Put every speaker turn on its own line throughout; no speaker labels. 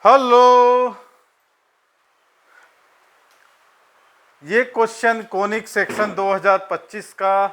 Hello. ये question conic section 2025 का,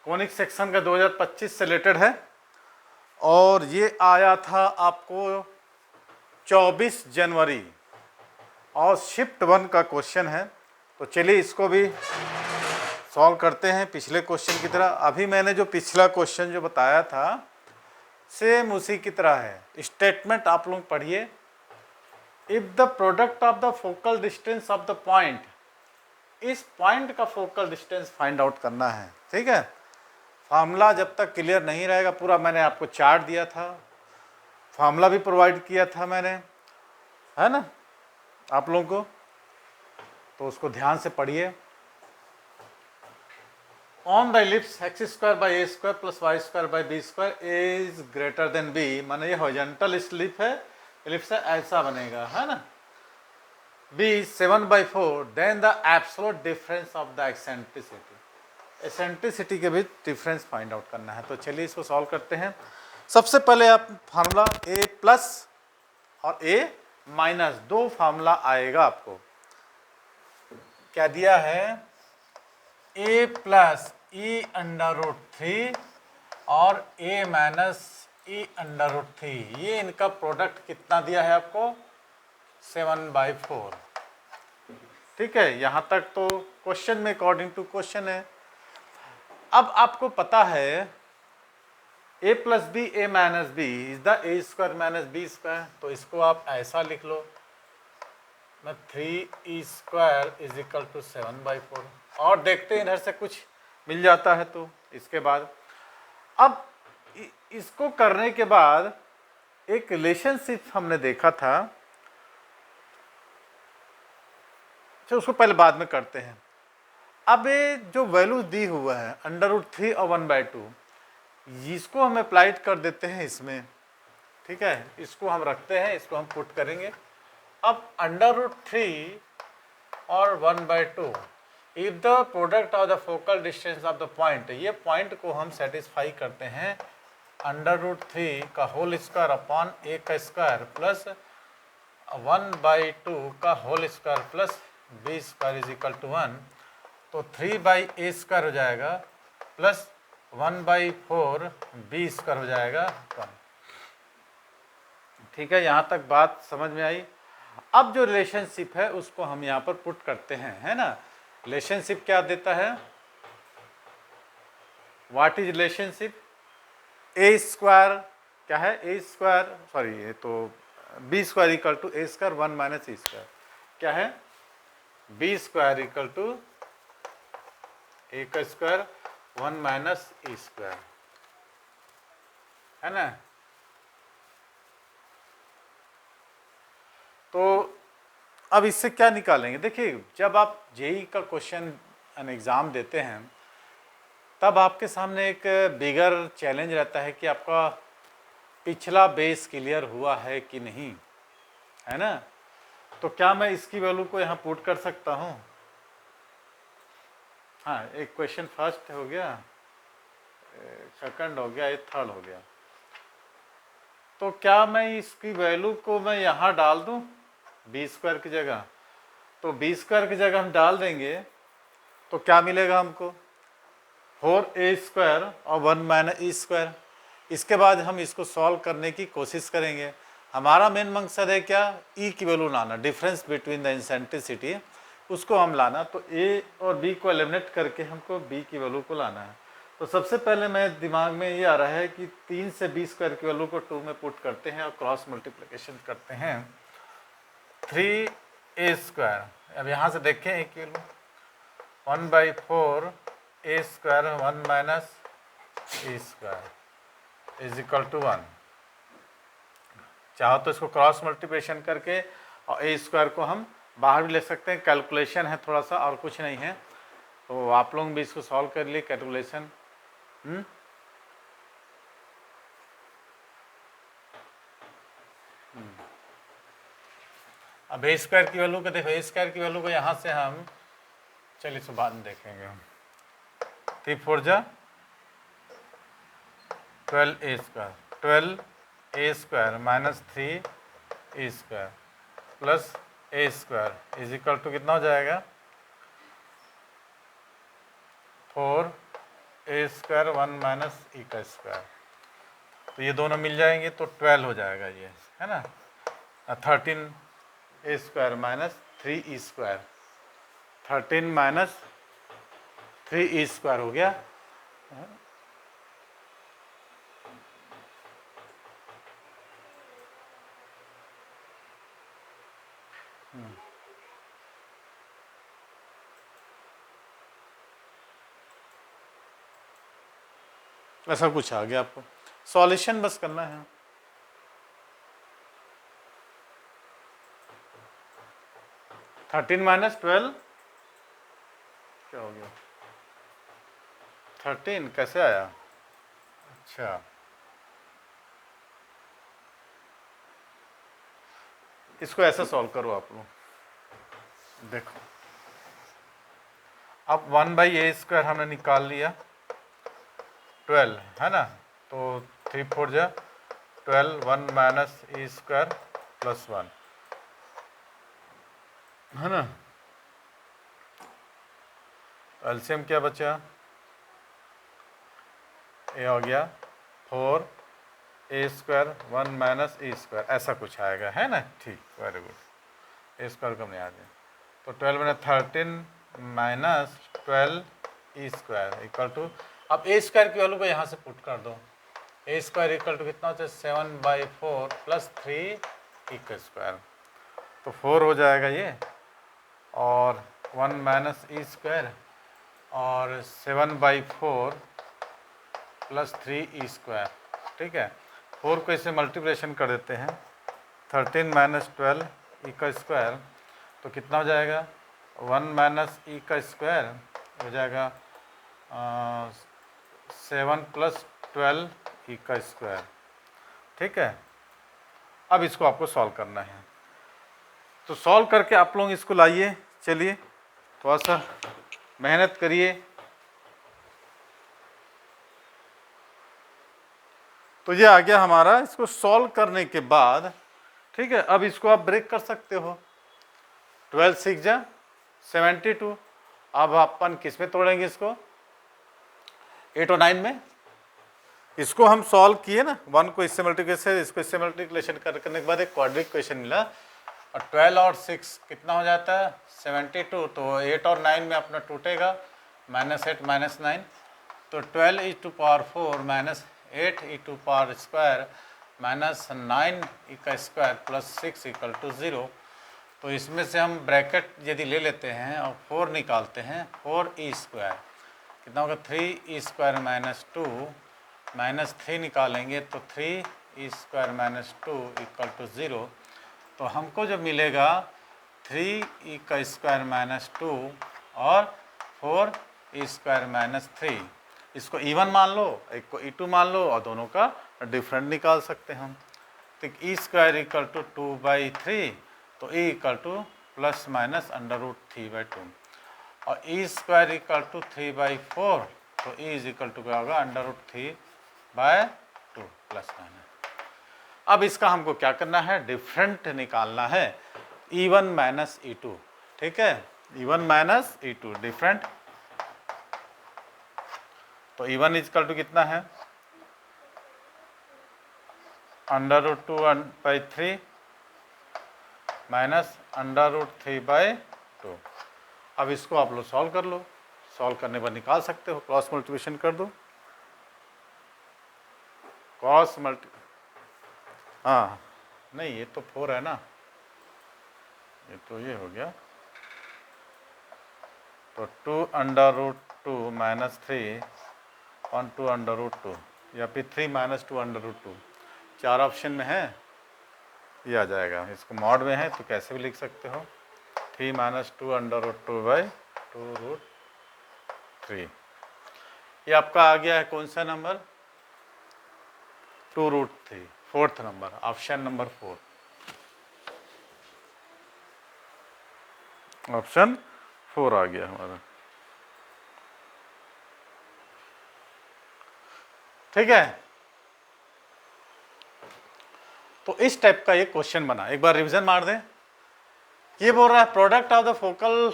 conic section का 2025 से रिलेटेड है और ये आया था आपको 24 जनवरी और शिफ्ट 1 का क्वेश्चन है। तो चलिए इसको भी सॉल्व करते हैं पिछले क्वेश्चन की तरह। अभी मैंने जो पिछला क्वेश्चन जो बताया था सेम उसी की तरह है। स्टेटमेंट आप लोग पढ़िए। If the product of the focal distance of the point, इस पॉइंट का फोकल डिस्टेंस फाइंड आउट करना है। ठीक है, फार्मूला जब तक क्लियर नहीं रहेगा, पूरा मैंने आपको चार्ट दिया था, फार्मूला भी प्रोवाइड किया था मैंने, है ना, आप लोगों को, तो उसको ध्यान से पढ़िए। On the ellipse x square by a square plus y square by b square is greater than b, माने ये हॉरिजॉन्टल स्लिप है, इलिप्स है, ऐसा बनेगा, है ना। B 7/4, then the absolute difference of the eccentricity, eccentricity के बीच डिफरेंस फाइंड आउट करना है। तो चलिए इसको सॉल्व करते हैं। सबसे पहले आप फार्मूला ए प्लस और ए माइनस, दो फार्मूला आएगा आपको। क्या दिया है, ए प्लस ई अंडर रूट 3 और ए माइनस ई अंडर रूट 3, ये इनका प्रोडक्ट कितना दिया है आपको, 7/4। ठीक है, यहां तक तो क्वेश्चन में अकॉर्डिंग टू क्वेश्चन है। अब आपको पता है a plus b a minus b is the a square minus b square, तो इसको आप ऐसा लिख लो, मैं 3e square is equal to 7/4, और देखते हैं इधर से कुछ मिल जाता है। तो इसके बाद अब इसको करने के बाद एक रिलेशनशिप हमने देखा था, तो उसको पहले बाद में करते हैं। अब ये जो वैल्यू दी हुआ है अंडर रूट 3 और 1/2, इसको हम अप्लाइड कर देते हैं इसमें। ठीक है, इसको हम रखते हैं, इसको हम पुट करेंगे। अब अंडर रूट 3 और 1/2, if the product of the focal distance of the point, ये पॉइंट को हम सेटिस्फाई करते हैं अंडर रूट 3 का होल स्क्वायर अपॉन ए का स्क्वायर प्लस 1/2 का whole square plus b square is equal to 1, तो 3/a स्क्वायर हो जाएगा प्लस 1/4 बी स्क्वायर हो जाएगा 1। ठीक है, यहाँ तक बात समझ में आई। अब जो रिलेशनशिप है उसको हम यहाँ पर पुट करते हैं, है ना। रिलेशनशिप क्या देता है, what is relationship, a square क्या है, ए स्क्वायर सॉरी, ये तो b square equal to a square 1 minus e square, क्या है, b square equal to a का स्क्वायर 1 माइनस ई स्क्वायर, है ना। तो अब इससे क्या निकालेंगे, देखिए जब आप जेई का क्वेश्चन एग्ज़ाम देते हैं तब आपके सामने एक बिगर चैलेंज रहता है कि आपका पिछला बेस क्लियर हुआ है कि नहीं, है ना। तो क्या मैं इसकी वैल्यू को यहाँ पुट कर सकता हूँ, हाँ, एक क्वेश्चन फर्स्ट हो गया, सेकंड हो गया, एक थर्ड हो गया। तो क्या मैं इसकी वैल्यू को मैं यहाँ डाल दूँ बी स्क्वायर की जगह, तो बी स्क्वायर की जगह हम डाल देंगे तो क्या मिलेगा हमको, 4a स्क्वायर और 1 माइनस ई स्क्वायर। इसके बाद हम इसको सॉल्व करने की कोशिश करेंगे। हमारा मेन मकसद है क्या, ई की वैल्यू लाना, डिफरेंस बिटवीन द एसेंट्रिसिटी, उसको हम लाना। तो ए और बी को एलिमिनेट करके हमको बी की वैल्यू को लाना है। तो सबसे पहले मैं दिमाग में ये आ रहा है कि 3 से बी स्क्वायर की वैल्यू को 2 में पुट करते हैं और क्रॉस मल्टीप्लिकेशन करते हैं, 3a स्क्वायर। अब यहाँ से देखें एक value 1/4 a square 1 minus e square is equal to 1। चाहो तो इसको क्रॉस मल्टीप्लिकेशन करके और ए स्क्वायर को हम बाहर भी ले सकते हैं, कैलकुलेशन है थोड़ा सा और कुछ नहीं है। तो आप लोग भी इसको सॉल्व कर लिए कैलकुलेशन। अब ए स्क्वायर की वैल्यू को देखो, ए स्क्वायर की वैल्यू को यहाँ से हम, चलिए इसको बाद में देखेंगे। 3 4 जा 12a square, 12a square minus 3 e square plus a square is equal to कितना हो जाएगा 4a² 1 माइनस ई का स्क्वायर। तो ये दोनों मिल जाएंगे तो 12 हो जाएगा ये, है ना। 13a² minus 3e², 13 minus 3e² हो गया। ऐसा कुछ आ गया, आपको सॉल्यूशन बस करना है। थर्टीन माइनस 12 क्या हो गया 13 कैसे आया? अच्छा, इसको ऐसे सॉल्व करो आप लोग। देखो अब 1/a² हमने निकाल लिया 12, है ना। तो 3 4 जा 12, 1 माइनस e² प्लस 1, है ना। एलसीएम क्या बचा? ये हो गया 4a² 1 माइनस e², ऐसा कुछ आएगा, है ना। ठीक, वेरी गुड। a² कम नहीं आ गया तो 12 में 13 माइनस 12e² इक्वल टू, अब a² की वैल्यू को यहाँ से पुट कर दो। a² इक्वल टू कितना होता है 7/4 प्लस 3e², तो 4 हो जाएगा ये, और 1 माइनस e² और 7/4 प्लस 3e², ठीक है। 4 को इसे मल्टीप्लिकेशन कर देते हैं, 13 माइनस 12 ई का स्क्वायर, तो कितना हो जाएगा 1 माइनस ई का स्क्वायर हो जाएगा 7 प्लस 12 ई का स्क्वायर, ठीक है। अब इसको आपको सॉल्व करना है, तो सॉल्व करके आप लोग इसको लाइए। चलिए थोड़ा सा मेहनत करिए। तो ये आ गया हमारा, इसको सॉल्व करने के बाद, ठीक है। अब इसको आप ब्रेक कर सकते हो। 12 6 जा 72। अब अपन किस में तोड़ेंगे इसको? 8 और 9 में। इसको हम सॉल्व किए ना, 1 को इससे मल्टीप्लिकेशन, इसको इससे मल्टीप्लिकेशन करने के बाद एक क्वाड्रिक क्वेश्चन मिला, और 12 और 6 कितना हो जाता है 72। तो 8 और 9 में अपना टूटेगा, -8 -9, तो 12 e to power 4 minus 8 e to power square minus 9 e का स्क्वायर प्लस 6 इक्वल टू 0। तो इसमें से हम ब्रैकेट यदि ले लेते हैं और 4 निकालते हैं, 4e² कितना होगा 3e² माइनस 2 माइनस 3 निकालेंगे तो 3e² माइनस 2 इक्वल टू 0। तो हमको जो मिलेगा 3e का स्क्वायर माइनस 2 और 4e² माइनस 3। इसको इवन मान लो, एक को e2 मान लो, और दोनों का डिफरेंट निकाल सकते हैं हम। तो e² इक्वल टू 2/3, तो e equal two plus minus √3/2, और e² इक्वल टू 3/4, तो e इज इक्वल टू क्या होगा √3/2 प्लस माइनस। अब इसका हमको क्या करना है, डिफरेंट निकालना है, e1 माइनस e2, ठीक है। e1 माइनस e2 डिफरेंट, तो e1 इक्वल टू कितना है √2/3 माइनस √3/2। अब इसको आप लोग सॉल्व कर लो, सॉल्व करने पर निकाल सकते हो, क्रॉस मल्टीप्लिकेशन कर दो, क्रॉस मल्टी, हाँ नहीं ये तो 4 है ना, ये तो ये हो गया, तो 2√2 माइनस 3 ऑन 2√2, या फिर 3 माइनस 2√2, 4 ऑप्शन में है, ये आ जाएगा। इसको मॉड में है तो कैसे भी लिख सकते हो, 3 माइनस 2√2/2√3। ये आपका आ गया है कौन सा number 2√3, fourth number, option number 4, option 4 आ गया हमारा, ठीक है। तो इस टाइप का ये क्वेश्चन बना, एक बार रिवीजन मार दें। ये बोल रहा है product of the focal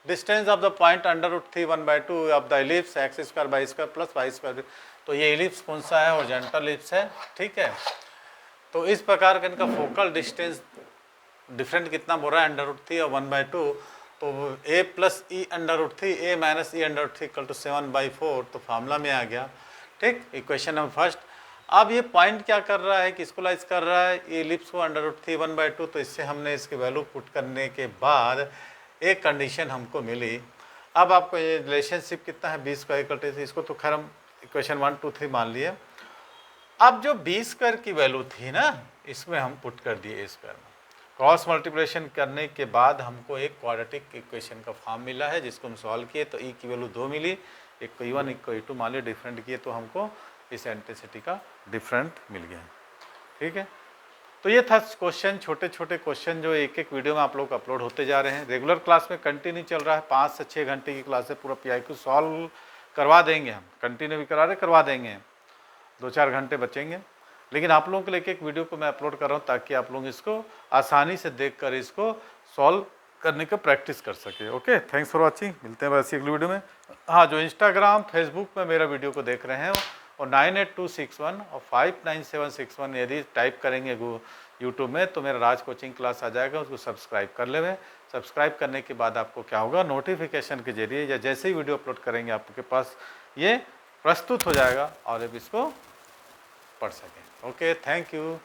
distance of the point √3 1/2 of the ellipse x square by square plus y square. तो ये एलिप्स कौन सा है? हॉरिजॉन्टल एलिप्स है, ठीक है। तो इस प्रकार का इनका फोकल डिस्टेंस डिफरेंट कितना बोल रहा है? √3 और 1/2। तो a plus e √3 a minus e √3 equal to 7/4। तो फार्मूला में आ गया, ठीक। Equation number first. अब ये पॉइंट क्या कर रहा है, किसको लाइज कर रहा है? ये एलिप्स को √3 1/2। तो इससे हमने इसकी वैल्यू पुट करने के बाद एक कंडीशन हमको मिली। अब आपको ये रिलेशनशिप कितना है? b स्क्वायर इक्वल टू, इसको तो खैर हम इक्वेशन 1 2 3 मान लिए। अब जो b स्क्वायर की वैल्यू थी ना, इसमें हम पुट कर दिए a स्क्वायर में। क्रॉस मल्टीप्लिकेशन करने के बाद हमको एक क्वाड्रेटिक इक्वेशन का फॉर्म मिला है, जिसको हम सॉल्व किए तो e की वैल्यू 2 मिली, एक को e1 एक को e2 मान लिया, डिफरेंट किए तो हमको इस एंटीसिटी का डिफरेंट मिल गया, ठीक है। तो ये था क्वेश्चन, छोटे छोटे क्वेश्चन जो एक एक वीडियो में आप लोग अपलोड होते जा रहे हैं। रेगुलर क्लास में कंटिन्यू चल रहा है, 5 से 6 घंटे की क्लास है, पूरा PIQ सॉल्व करवा देंगे हम, कंटिन्यू भी करा रहे, करवा देंगे, 2-4 घंटे बचेंगे। लेकिन आप लोगों के लिए एक वीडियो को मैं अपलोड कर रहा हूँ ताकि आप लोग इसको आसानी से देखकर इसको सॉल्व करने का प्रैक्टिस कर सके। ओके, थैंक्स फॉर वॉचिंग, मिलते हैं वैसे अगली वीडियो में। हाँ, जो इंस्टाग्राम फेसबुक में मेरा वीडियो को देख रहे हैं और 98261 और 59761 यदि टाइप करेंगे यूट्यूब में तो मेरा राज कोचिंग क्लास आ जाएगा, उसको सब्सक्राइब कर लेंगे। सब्सक्राइब करने के बाद आपको क्या होगा, नोटिफिकेशन के जरिए या जैसे ही वीडियो अपलोड करेंगे आपके पास ये प्रस्तुत हो जाएगा और अब इसको पढ़ सकें। Okay, thank you.